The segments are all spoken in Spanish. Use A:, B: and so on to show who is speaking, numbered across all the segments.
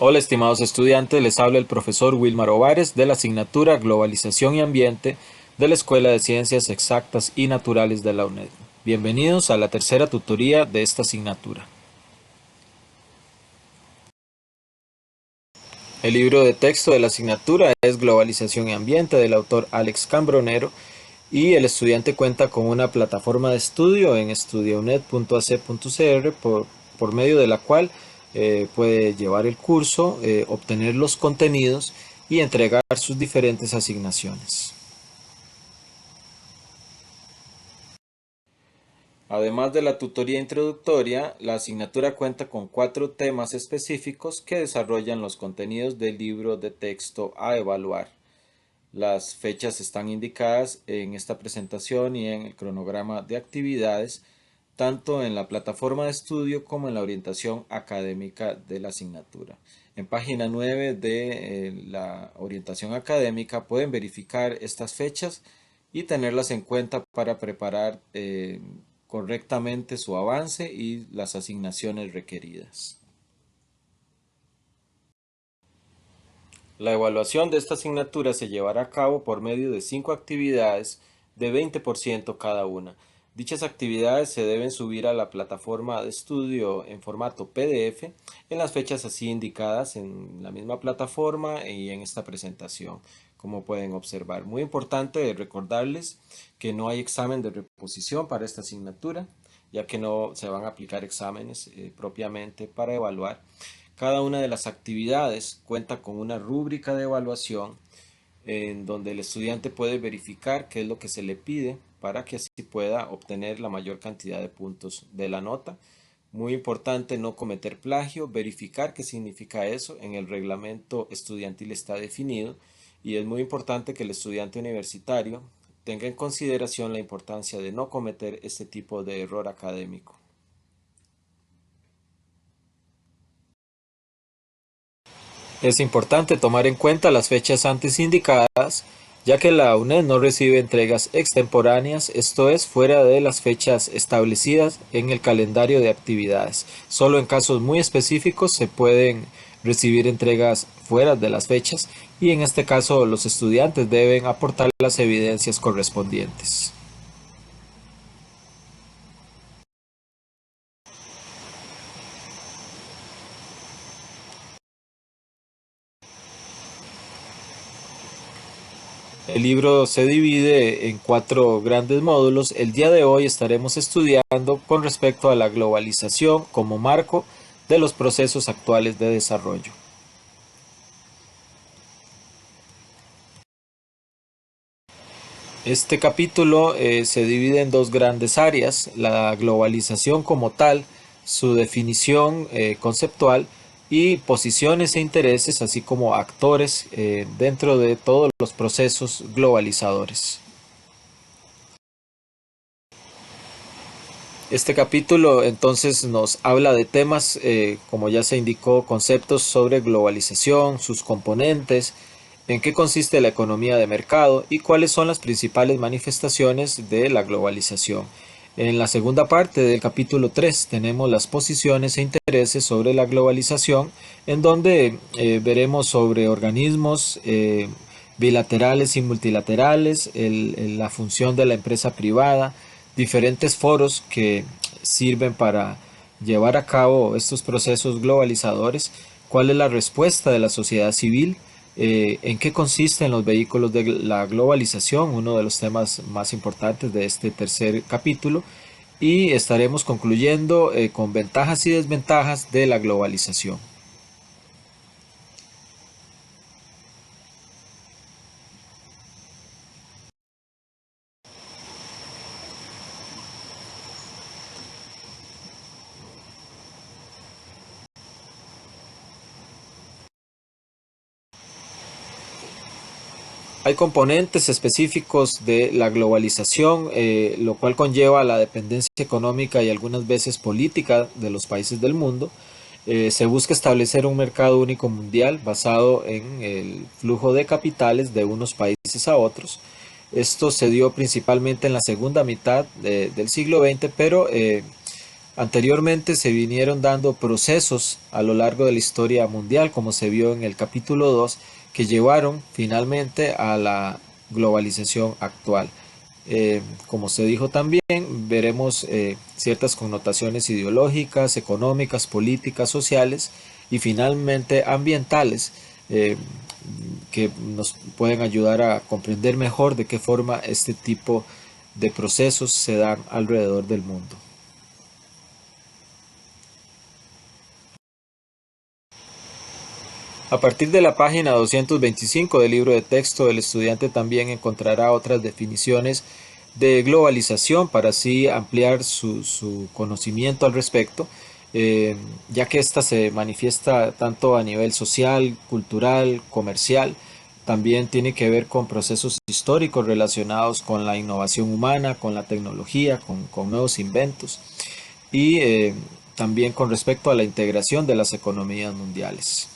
A: Hola estimados estudiantes, les habla el profesor Wilmar Ovares de la asignatura Globalización y Ambiente de la Escuela de Ciencias Exactas y Naturales de la UNED. Bienvenidos a la tercera tutoría de esta asignatura. El libro de texto de la asignatura es Globalización y Ambiente del autor Alex Cambronero y el estudiante cuenta con una plataforma de estudio en estudiouned.ac.cr por medio de la cual puede llevar el curso, obtener los contenidos y entregar sus diferentes asignaciones. Además de la tutoría introductoria, la asignatura cuenta con 4 temas específicos que desarrollan los contenidos del libro de texto a evaluar. Las fechas están indicadas en esta presentación y en el cronograma de actividades, tanto en la plataforma de estudio como en la orientación académica de la asignatura. En página 9 de la orientación académica pueden verificar estas fechas y tenerlas en cuenta para preparar correctamente su avance y las asignaciones requeridas. La evaluación de esta asignatura se llevará a cabo por medio de 5 actividades de 20% cada una. Dichas actividades se deben subir a la plataforma de estudio en formato PDF en las fechas así indicadas en la misma plataforma y en esta presentación, como pueden observar. Muy importante recordarles que no hay examen de reposición para esta asignatura, ya que no se van a aplicar exámenes propiamente para evaluar. Cada una de las actividades cuenta con una rúbrica de evaluación en donde el estudiante puede verificar qué es lo que se le pide para que así pueda obtener la mayor cantidad de puntos de la nota. Muy importante no cometer plagio, verificar qué significa eso. En el reglamento estudiantil está definido y es muy importante que el estudiante universitario tenga en consideración la importancia de no cometer este tipo de error académico. Es importante tomar en cuenta las fechas antes indicadas, ya que la UNED no recibe entregas extemporáneas, esto es, fuera de las fechas establecidas en el calendario de actividades. Solo en casos muy específicos se pueden recibir entregas fuera de las fechas y en este caso los estudiantes deben aportar las evidencias correspondientes. El libro se divide en 4 grandes módulos. El día de hoy estaremos estudiando con respecto a la globalización como marco de los procesos actuales de desarrollo. Este capítulo se divide en 2 grandes áreas, la globalización como tal, su definición conceptual y posiciones e intereses, así como actores dentro de todos los procesos globalizadores. Este capítulo entonces nos habla de temas, como ya se indicó, conceptos sobre globalización, sus componentes, en qué consiste la economía de mercado y cuáles son las principales manifestaciones de la globalización. En la segunda parte del capítulo 3 tenemos las posiciones e intereses sobre la globalización, en donde veremos sobre organismos bilaterales y multilaterales, la función de la empresa privada, diferentes foros que sirven para llevar a cabo estos procesos globalizadores, cuál es la respuesta de la sociedad civil, en qué consisten los vehículos de la globalización, uno de los temas más importantes de este tercer capítulo, y estaremos concluyendo con ventajas y desventajas de la globalización. Hay componentes específicos de la globalización, lo cual conlleva la dependencia económica y algunas veces política de los países del mundo. Se busca establecer un mercado único mundial basado en el flujo de capitales de unos países a otros. Esto se dio principalmente en la segunda mitad del siglo XX, pero Anteriormente se vinieron dando procesos a lo largo de la historia mundial, como se vio en el capítulo 2, que llevaron finalmente a la globalización actual. Como se dijo también, veremos ciertas connotaciones ideológicas, económicas, políticas, sociales y finalmente ambientales, eh, que nos pueden ayudar a comprender mejor de qué forma este tipo de procesos se dan alrededor del mundo. A partir de la página 225 del libro de texto, el estudiante también encontrará otras definiciones de globalización para así ampliar su conocimiento al respecto, ya que ésta se manifiesta tanto a nivel social, cultural, comercial. También tiene que ver con procesos históricos relacionados con la innovación humana, con la tecnología, con nuevos inventos y también con respecto a la integración de las economías mundiales.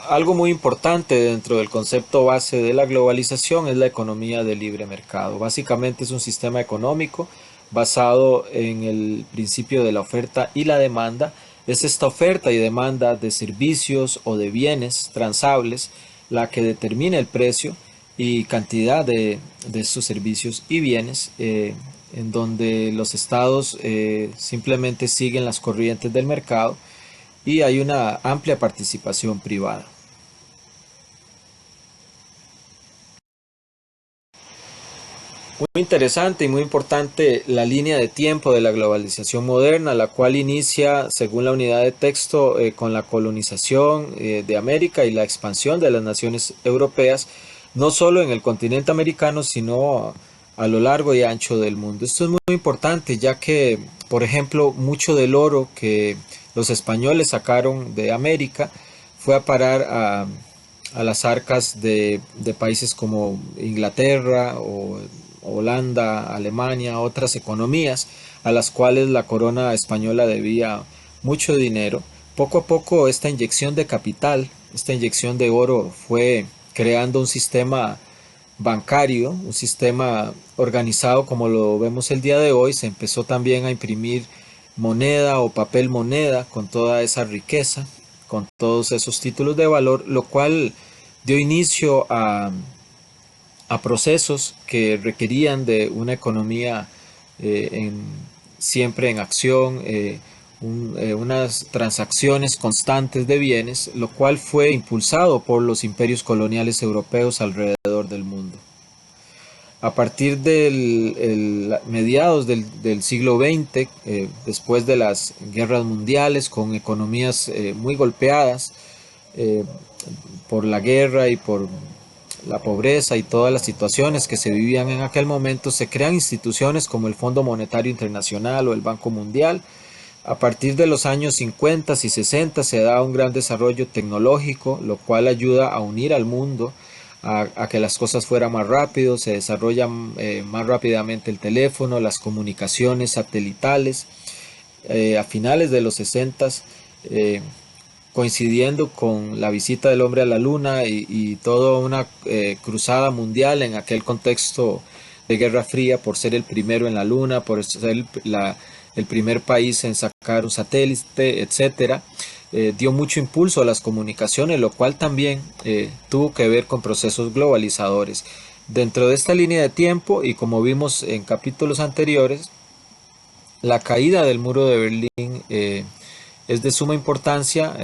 A: Algo muy importante dentro del concepto base de la globalización es la economía de libre mercado. Básicamente es un sistema económico basado en el principio de la oferta y la demanda. Es esta oferta y demanda de servicios o de bienes transables la que determina el precio y cantidad de estos servicios y bienes, en donde los estados simplemente siguen las corrientes del mercado y hay una amplia participación privada. Muy interesante y muy importante la línea de tiempo de la globalización moderna, la cual inicia, según la unidad de texto, con la colonización de América y la expansión de las naciones europeas, no solo en el continente americano, sino a lo largo y ancho del mundo. Esto es muy importante, ya que, por ejemplo, mucho del oro que los españoles sacaron de América fue a parar a las arcas de países como Inglaterra o Holanda, Alemania, otras economías a las cuales la corona española debía mucho dinero. Poco a poco esta inyección de capital, esta inyección de oro fue creando un sistema bancario, un sistema organizado como lo vemos el día de hoy. Se empezó también a imprimir moneda o papel moneda con toda esa riqueza, con todos esos títulos de valor, lo cual dio inicio a procesos que requerían de una economía siempre en acción, unas transacciones constantes de bienes, lo cual fue impulsado por los imperios coloniales europeos alrededor del mundo. A partir del mediados del siglo XX, después de las guerras mundiales, con economías muy golpeadas eh, por la guerra y por la pobreza y todas las situaciones que se vivían en aquel momento, se crean instituciones como el Fondo Monetario Internacional o el Banco Mundial. A partir de los años 50 y 60 se da un gran desarrollo tecnológico, lo cual ayuda a unir al mundo, a que las cosas fueran más rápido, se desarrolla más rápidamente el teléfono, las comunicaciones satelitales. A finales de los 60, eh, coincidiendo con la visita del hombre a la luna y toda una cruzada mundial en aquel contexto de Guerra Fría por ser el primero en la luna, por ser el primer país en sacar un satélite, etcétera, dio mucho impulso a las comunicaciones, lo cual también tuvo que ver con procesos globalizadores. Dentro de esta línea de tiempo, y como vimos en capítulos anteriores, la caída del muro de Berlín es de suma importancia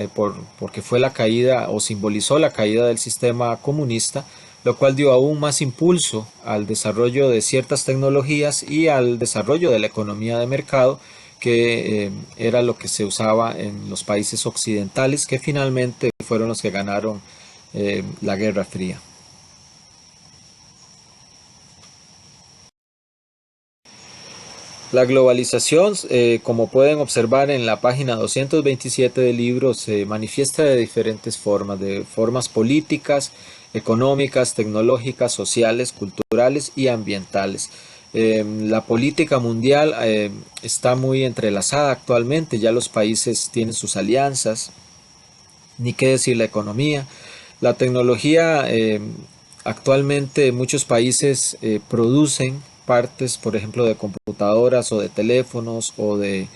A: porque fue la caída o simbolizó la caída del sistema comunista, lo cual dio aún más impulso al desarrollo de ciertas tecnologías y al desarrollo de la economía de mercado, que era lo que se usaba en los países occidentales, que finalmente fueron los que ganaron la Guerra Fría. La globalización, como pueden observar en la página 227 del libro, se manifiesta de diferentes formas, de formas políticas, económicas, tecnológicas, sociales, culturales y ambientales. La política mundial está muy entrelazada actualmente, ya los países tienen sus alianzas, ni qué decir la economía. La tecnología Actualmente muchos países producen partes, por ejemplo, de computadoras o de teléfonos o de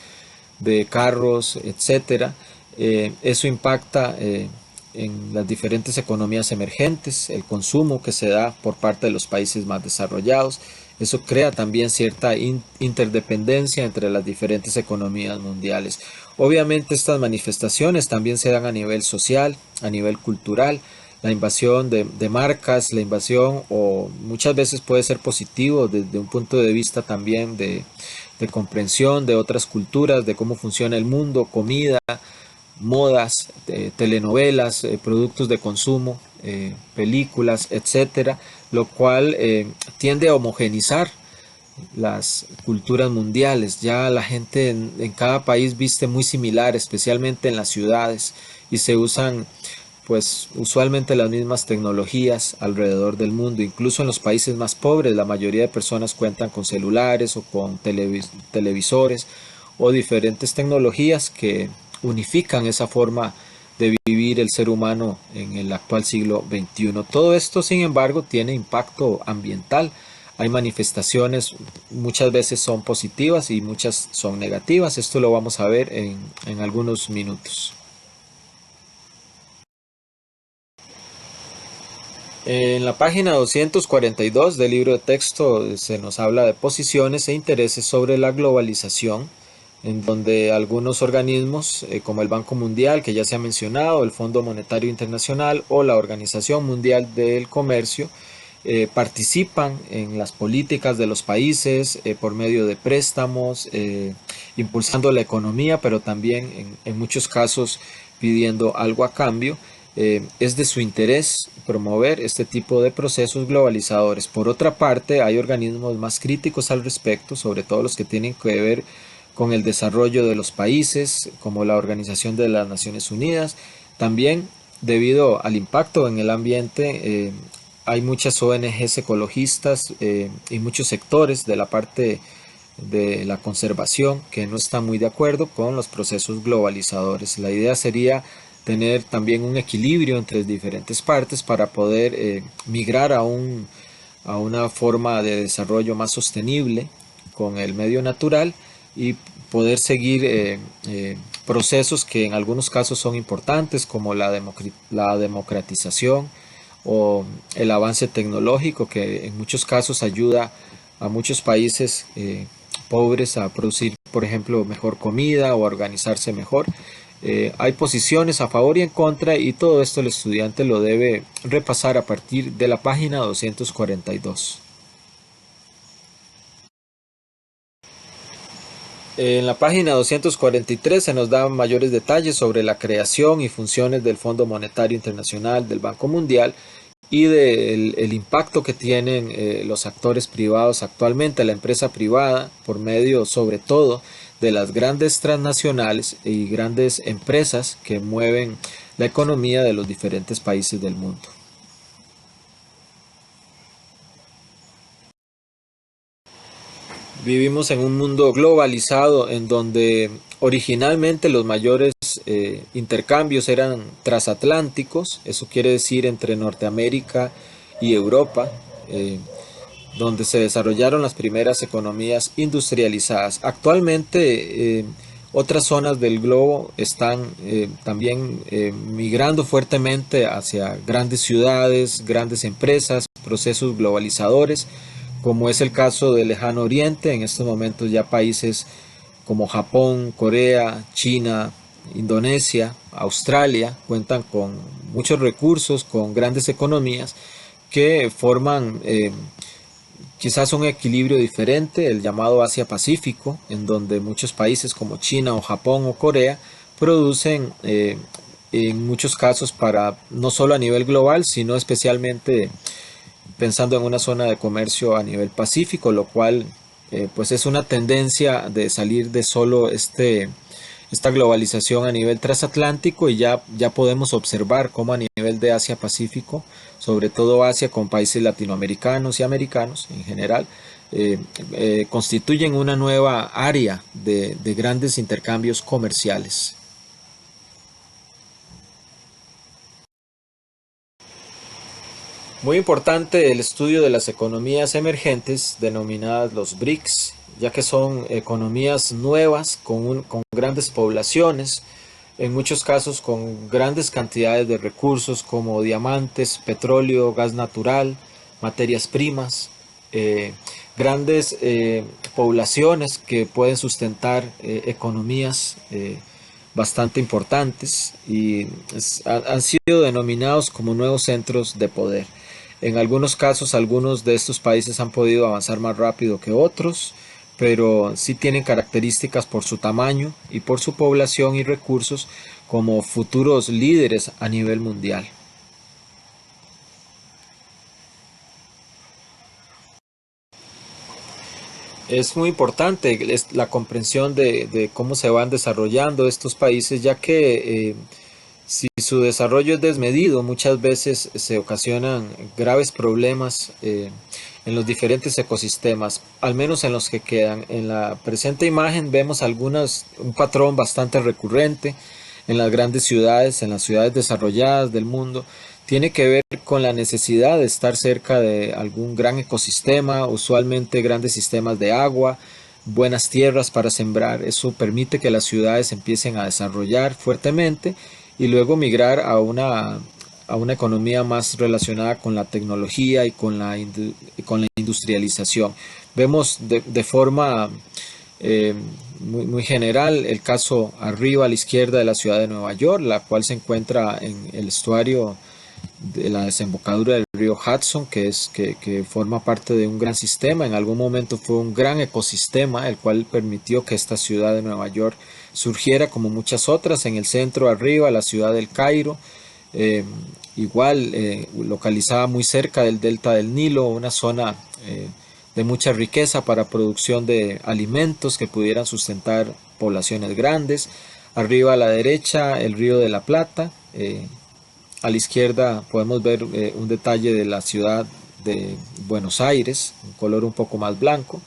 A: carros, etcétera. Eso impacta en las diferentes economías emergentes, el consumo que se da por parte de los países más desarrollados. Eso crea también cierta interdependencia entre las diferentes economías mundiales. Obviamente estas manifestaciones también se dan a nivel social, a nivel cultural, la invasión de marcas, la invasión o muchas veces puede ser positivo desde un punto de vista también de comprensión de otras culturas, de cómo funciona el mundo, comida, modas, telenovelas, productos de consumo, películas, etcétera, lo cual tiende a homogenizar las culturas mundiales. Ya la gente en cada país viste muy similar, especialmente en las ciudades, y se usan pues usualmente las mismas tecnologías alrededor del mundo. Incluso en los países más pobres, la mayoría de personas cuentan con celulares o con televisores o diferentes tecnologías que unifican esa forma de vivir el ser humano en el actual siglo XXI. Todo esto, sin embargo, tiene impacto ambiental. Hay manifestaciones, muchas veces son positivas y muchas son negativas. Esto lo vamos a ver en algunos minutos. En la página 242 del libro de texto se nos habla de posiciones e intereses sobre la globalización, en donde algunos organismos como el Banco Mundial, que ya se ha mencionado, el Fondo Monetario Internacional o la Organización Mundial del Comercio, participan en las políticas de los países por medio de préstamos, impulsando la economía, pero también en muchos casos pidiendo algo a cambio. Es de su interés promover este tipo de procesos globalizadores. Por otra parte, hay organismos más críticos al respecto, sobre todo los que tienen que ver con el desarrollo de los países, como la Organización de las Naciones Unidas. También, debido al impacto en el ambiente, hay muchas ONGs ecologistas y muchos sectores de la parte de la conservación que no están muy de acuerdo con los procesos globalizadores. La idea sería tener también un equilibrio entre diferentes partes para poder migrar a una forma de desarrollo más sostenible con el medio natural y poder seguir procesos que en algunos casos son importantes como la democratización o el avance tecnológico que en muchos casos ayuda a muchos países pobres a producir, por ejemplo, mejor comida o a organizarse mejor. Hay posiciones a favor y en contra y todo esto el estudiante lo debe repasar a partir de la página 242. En la página 243 se nos dan mayores detalles sobre la creación y funciones del Fondo Monetario Internacional, del Banco Mundial y del el impacto que tienen los actores privados actualmente, la empresa privada, por medio sobre todo de las grandes transnacionales y grandes empresas que mueven la economía de los diferentes países del mundo. Vivimos en un mundo globalizado en donde originalmente los mayores intercambios eran transatlánticos, eso quiere decir entre Norteamérica y Europa, donde se desarrollaron las primeras economías industrializadas. Actualmente otras zonas del globo están también migrando fuertemente hacia grandes ciudades, grandes empresas, procesos globalizadores, como es el caso del Lejano Oriente. En estos momentos ya países como Japón, Corea, China, Indonesia, Australia cuentan con muchos recursos, con grandes economías que forman quizás un equilibrio diferente, el llamado Asia-Pacífico, en donde muchos países como China o Japón o Corea producen en muchos casos para no solo a nivel global, sino especialmente pensando en una zona de comercio a nivel pacífico, lo cual pues es una tendencia de salir de solo esta globalización a nivel transatlántico y ya podemos observar cómo a nivel de Asia-Pacífico, sobre todo Asia con países latinoamericanos y americanos en general, constituyen una nueva área de grandes intercambios comerciales. Muy importante el estudio de las economías emergentes, denominadas los BRICS, ya que son economías nuevas con grandes poblaciones, en muchos casos con grandes cantidades de recursos como diamantes, petróleo, gas natural, materias primas, eh, grandes poblaciones que pueden sustentar economías bastante importantes y han sido denominados como nuevos centros de poder. En algunos casos, algunos de estos países han podido avanzar más rápido que otros, pero sí tienen características por su tamaño y por su población y recursos como futuros líderes a nivel mundial. Es muy importante la comprensión de cómo se van desarrollando estos países, ya que si su desarrollo es desmedido, muchas veces se ocasionan graves problemas en los diferentes ecosistemas, al menos en los que quedan. En la presente imagen vemos un patrón bastante recurrente en las grandes ciudades, en las ciudades desarrolladas del mundo. Tiene que ver con la necesidad de estar cerca de algún gran ecosistema, usualmente grandes sistemas de agua, buenas tierras para sembrar. Eso permite que las ciudades empiecen a desarrollar fuertemente y luego migrar a una economía más relacionada con la tecnología y con la industrialización. Vemos de forma eh, muy general el caso arriba a la izquierda de la ciudad de Nueva York, la cual se encuentra en el estuario de la desembocadura del río Hudson, que forma parte de un gran sistema. En algún momento fue un gran ecosistema, el cual permitió que esta ciudad de Nueva York surgiera como muchas otras. En el centro arriba, la ciudad del Cairo, eh, igual localizada muy cerca del delta del Nilo, una zona de mucha riqueza para producción de alimentos que pudieran sustentar poblaciones grandes. Arriba a la derecha, el río de la Plata. A la izquierda podemos ver un detalle de la ciudad de Buenos Aires, un color un poco más blanco,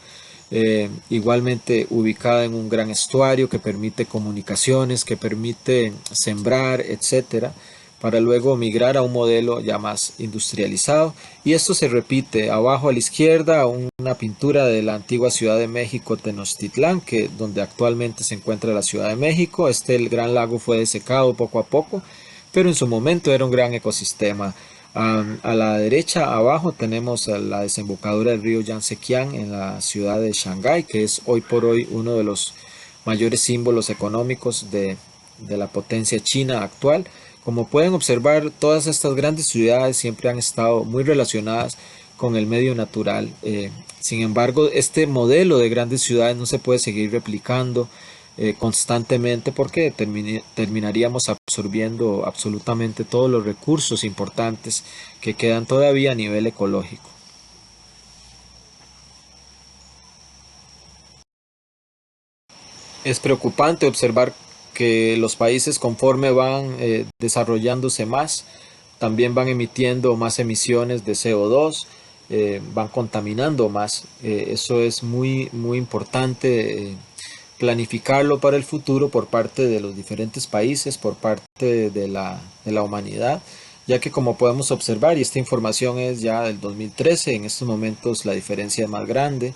A: igualmente ubicada en un gran estuario que permite comunicaciones, que permite sembrar, etcétera, para luego migrar a un modelo ya más industrializado. Y esto se repite abajo a la izquierda, una pintura de la antigua Ciudad de México, Tenochtitlán, donde actualmente se encuentra la Ciudad de México. El gran lago fue desecado poco a poco, pero en su momento era un gran ecosistema. A la derecha, abajo, tenemos a la desembocadura del río Yangtze-Kiang en la ciudad de Shanghái, que es hoy por hoy uno de los mayores símbolos económicos de la potencia china actual. Como pueden observar, todas estas grandes ciudades siempre han estado muy relacionadas con el medio natural. Sin embargo, este modelo de grandes ciudades no se puede seguir replicando constantemente porque terminaríamos absorbiendo absolutamente todos los recursos importantes que quedan todavía a nivel ecológico. Es preocupante observar que los países, conforme van desarrollándose más, también van emitiendo más emisiones de CO2, van contaminando más. Eso es muy importante planificarlo para el futuro por parte de los diferentes países, por parte de la humanidad, ya que como podemos observar, y esta información es ya del 2013, en estos momentos la diferencia es más grande,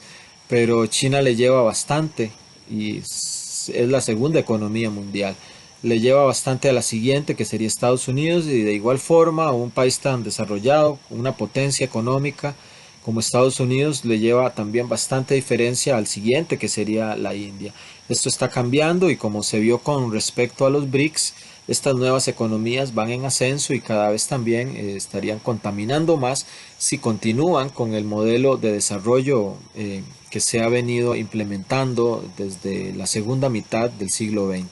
A: pero China le lleva bastante y es la segunda economía mundial. Le lleva bastante a la siguiente, que sería Estados Unidos, y de igual forma a un país tan desarrollado, una potencia económica como Estados Unidos, le lleva también bastante diferencia al siguiente, que sería la India. Esto está cambiando y como se vio con respecto a los BRICS, estas nuevas economías van en ascenso y cada vez también estarían contaminando más si continúan con el modelo de desarrollo que se ha venido implementando desde la segunda mitad del siglo XX.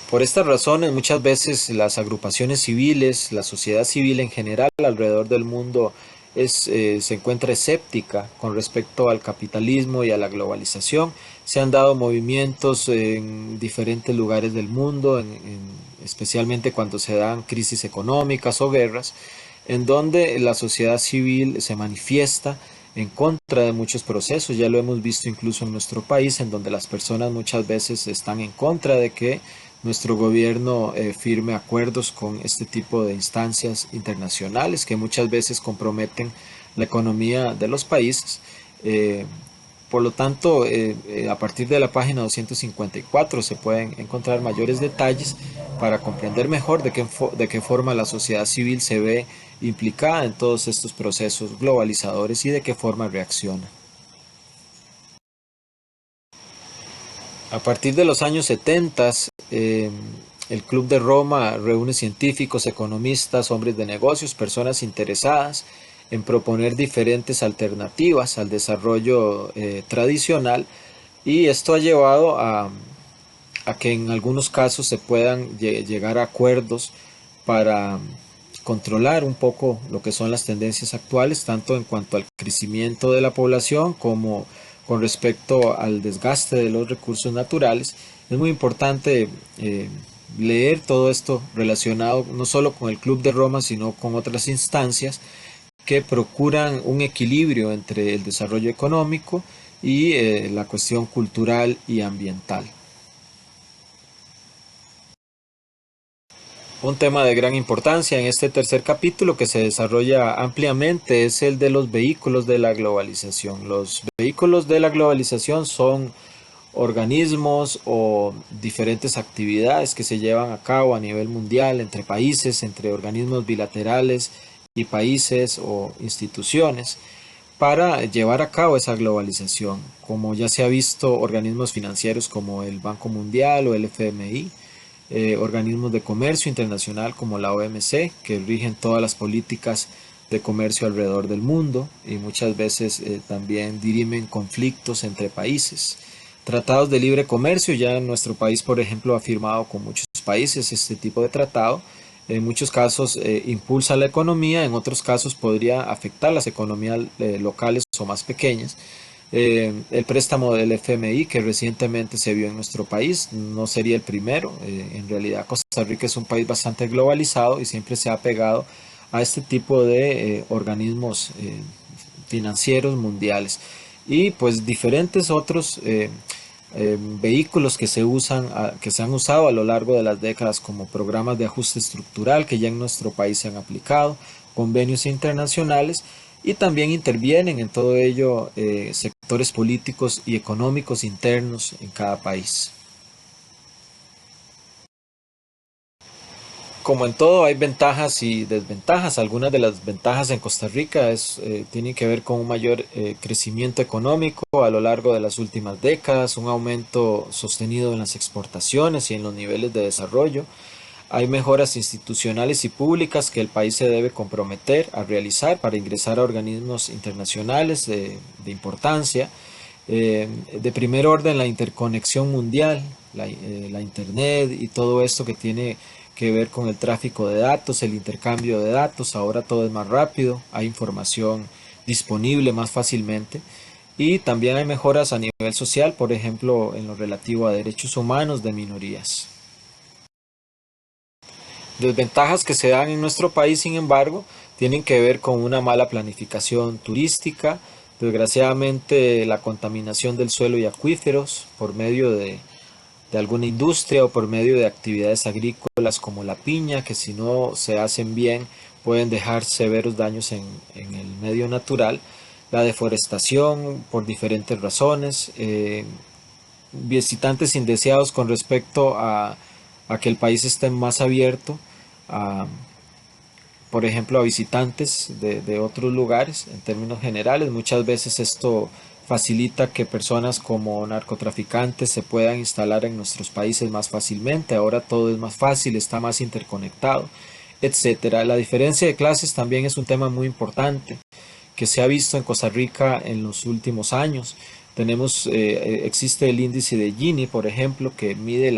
A: Por estas razones, muchas veces las agrupaciones civiles, la sociedad civil en general alrededor del mundo se encuentra escéptica con respecto al capitalismo y a la globalización. Se han dado movimientos en diferentes lugares del mundo, especialmente cuando se dan crisis económicas o guerras, en donde la sociedad civil se manifiesta en contra de muchos procesos. Ya lo hemos visto incluso en nuestro país, en donde las personas muchas veces están en contra nuestro gobierno firme acuerdos con este tipo de instancias internacionales que muchas veces comprometen la economía de los países. Por lo tanto, a partir de la página 254 se pueden encontrar mayores detalles para comprender mejor de qué forma la sociedad civil se ve implicada en todos estos procesos globalizadores y de qué forma reacciona. A partir de los años 70, el Club de Roma reúne científicos, economistas, hombres de negocios, personas interesadas en proponer diferentes alternativas al desarrollo tradicional, y esto ha llevado a que en algunos casos se puedan llegar a acuerdos para controlar un poco lo que son las tendencias actuales, tanto en cuanto al crecimiento de la población como con respecto al desgaste de los recursos naturales. Es muy importante leer todo esto relacionado no solo con el Club de Roma, sino con otras instancias que procuran un equilibrio entre el desarrollo económico y la cuestión cultural y ambiental. Un tema de gran importancia en este tercer capítulo que se desarrolla ampliamente es el de los vehículos de la globalización. Los vehículos de la globalización son organismos o diferentes actividades que se llevan a cabo a nivel mundial entre países, entre organismos bilaterales y países o instituciones para llevar a cabo esa globalización. Como ya se ha visto, organismos financieros como el Banco Mundial o el FMI, organismos de comercio internacional como la OMC, que rigen todas las políticas de comercio alrededor del mundo y muchas veces también dirimen conflictos entre países. Tratados de libre comercio, ya nuestro país, por ejemplo, ha firmado con muchos países este tipo de tratado. En muchos casos impulsa la economía, en otros casos podría afectar las economías locales o más pequeñas. El préstamo del FMI que recientemente se vio en nuestro país no sería el primero. En realidad Costa Rica es un país bastante globalizado y siempre se ha pegado a este tipo de organismos financieros mundiales. Y pues diferentes otros vehículos que que se han usado a lo largo de las décadas, como programas de ajuste estructural que ya en nuestro país se han aplicado, convenios internacionales, y también intervienen en todo ello sectores políticos y económicos internos en cada país. Como en todo hay ventajas y desventajas. Algunas de las ventajas en Costa Rica tienen que ver con un mayor crecimiento económico a lo largo de las últimas décadas, un aumento sostenido en las exportaciones y en los niveles de desarrollo. Hay mejoras institucionales y públicas que el país se debe comprometer a realizar para ingresar a organismos internacionales de importancia. De primer orden, la interconexión mundial, la Internet y todo esto que tiene que ver con el tráfico de datos, el intercambio de datos. Ahora todo es más rápido, hay información disponible más fácilmente. Y también hay mejoras a nivel social, por ejemplo, en lo relativo a derechos humanos de minorías. Desventajas que se dan en nuestro país, sin embargo, tienen que ver con una mala planificación turística, desgraciadamente la contaminación del suelo y acuíferos por medio de alguna industria o por medio de actividades agrícolas como la piña, que si no se hacen bien pueden dejar severos daños en el medio natural, la deforestación por diferentes razones, visitantes indeseados con respecto a que el país esté más abierto a, por ejemplo, a visitantes de otros lugares en términos generales. Muchas veces esto facilita que personas como narcotraficantes se puedan instalar en nuestros países más fácilmente. Ahora todo es más fácil, está más interconectado, etcétera. La diferencia de clases también es un tema muy importante que se ha visto en Costa Rica en los últimos años. Existe el índice de Gini, por ejemplo, que mide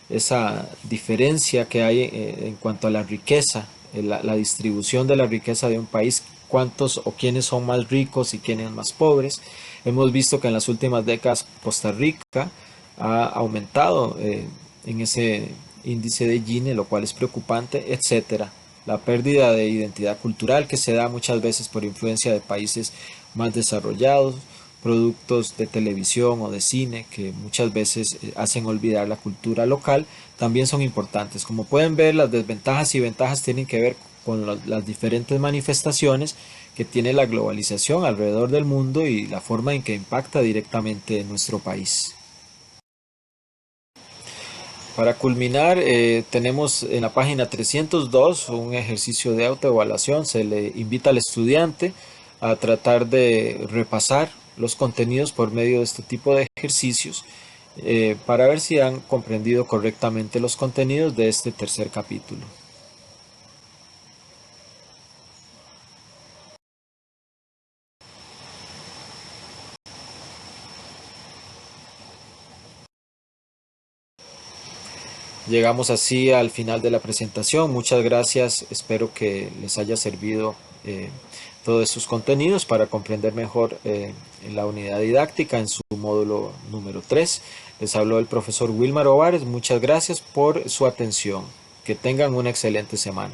A: esa diferencia que hay en cuanto a la riqueza, la distribución de la riqueza de un país, cuántos o quiénes son más ricos y quiénes más pobres. Hemos visto que en las últimas décadas Costa Rica ha aumentado en ese índice de Gini, lo cual es preocupante, etcétera. La pérdida de identidad cultural que se da muchas veces por influencia de países más desarrollados, productos de televisión o de cine que muchas veces hacen olvidar la cultura local, también son importantes. Como pueden ver, las desventajas y ventajas tienen que ver con las diferentes manifestaciones que tiene la globalización alrededor del mundo y la forma en que impacta directamente en nuestro país. Para culminar, tenemos en la página 302 un ejercicio de autoevaluación. Se le invita al estudiante a tratar de repasar los contenidos por medio de este tipo de ejercicios para ver si han comprendido correctamente los contenidos de este tercer capítulo. Llegamos así al final de la presentación. Muchas gracias. Espero que les haya servido todos estos contenidos para comprender mejor la unidad didáctica en su módulo número 3. Les habló el profesor Wilmar Ovares. Muchas gracias por su atención. Que tengan una excelente semana.